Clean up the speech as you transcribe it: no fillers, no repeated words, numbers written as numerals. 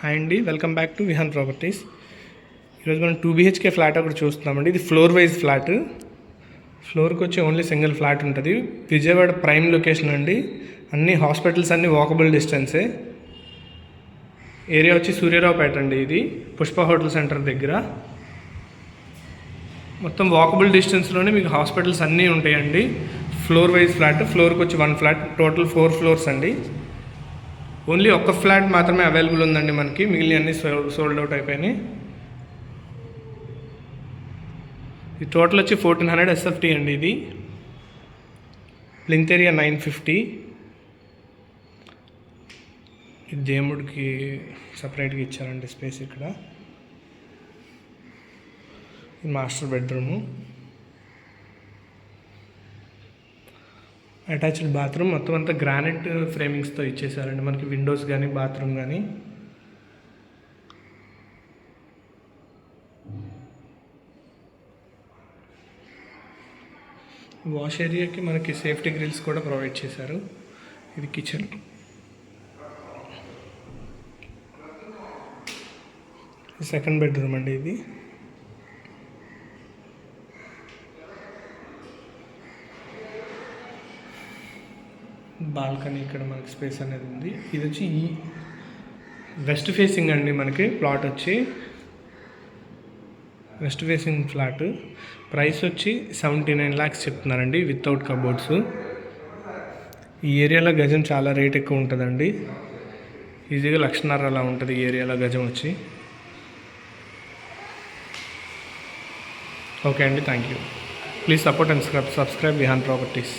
Hi అండి, welcome back to Vihaan Properties. ఈరోజు మనం 2 BHK ఫ్లాట్ ఒకటి చూస్తున్నామండి. ఇది ఫ్లోర్ వైజ్ ఫ్లాట్. ఫ్లోర్కి వచ్చి ఓన్లీ సింగిల్ ఫ్లాట్ ఉంటుంది. విజయవాడ ప్రైమ్ లొకేషన్ అండి. అన్ని హాస్పిటల్స్ అన్నీ వాకబుల్ డిస్టెన్సే. ఏరియా వచ్చి సూర్యారావుపేట అండి. ఇది పుష్ప హోటల్ సెంటర్ దగ్గర. మొత్తం వాకబుల్ డిస్టెన్స్లోనే మీకు హాస్పిటల్స్ అన్నీ ఉంటాయండి. Floor wise flat. ఫ్లోర్కి వచ్చి 1 ఫ్లాట్, టోటల్ 4 ఫ్లోర్స్ అండి. ఓన్లీ ఒక్క ఫ్లాట్ మాత్రమే అవైలబుల్ ఉందండి మనకి, మిగిలిన అన్నీ సోల్డ్ అవుట్ అయిపోయినాయి. ఈ టోటల్ వచ్చి 1400 SFT అండి. ఇది ప్లింత్ ఏరియా 950. ఇది దేవుడికి సపరేట్గా ఇచ్చారండి స్పేస్. ఇక్కడ ఇది మాస్టర్ బెడ్రూము, అటాచ్డ్ బాత్రూమ్. మొత్తం అంతా గ్రానైట్ ఫ్రేమింగ్స్తో ఇచ్చేసారండి మనకి, విండోస్ కానీ బాత్రూమ్ కానీ. వాష్ ఏరియాకి మనకి సేఫ్టీ గ్రిల్స్ కూడా ప్రొవైడ్ చేశారు. ఇది కిచెన్. సెకండ్ బెడ్రూమ్ అండి. ఇది బాల్కనీ, ఇక్కడ మనకి స్పేస్ అనేది ఉంది. ఇది వచ్చి ఈ వెస్ట్ ఫేసింగ్ అండి. మనకి ప్లాట్ వచ్చి వెస్ట్ ఫేసింగ్ ఫ్లాట్. ప్రైస్ వచ్చి 79 lakhs చెప్తున్నారండి, వితౌట్ కబోర్డ్స్. ఈ ఏరియాలో గజం చాలా రేట్ ఎక్కువ ఉంటుందండి. ఈజీగా 1,50,000 అలా ఉంటుంది ఈ ఏరియాలో గజం వచ్చి. ఓకే అండి, thank you. Please support and subscribe Vihaan properties.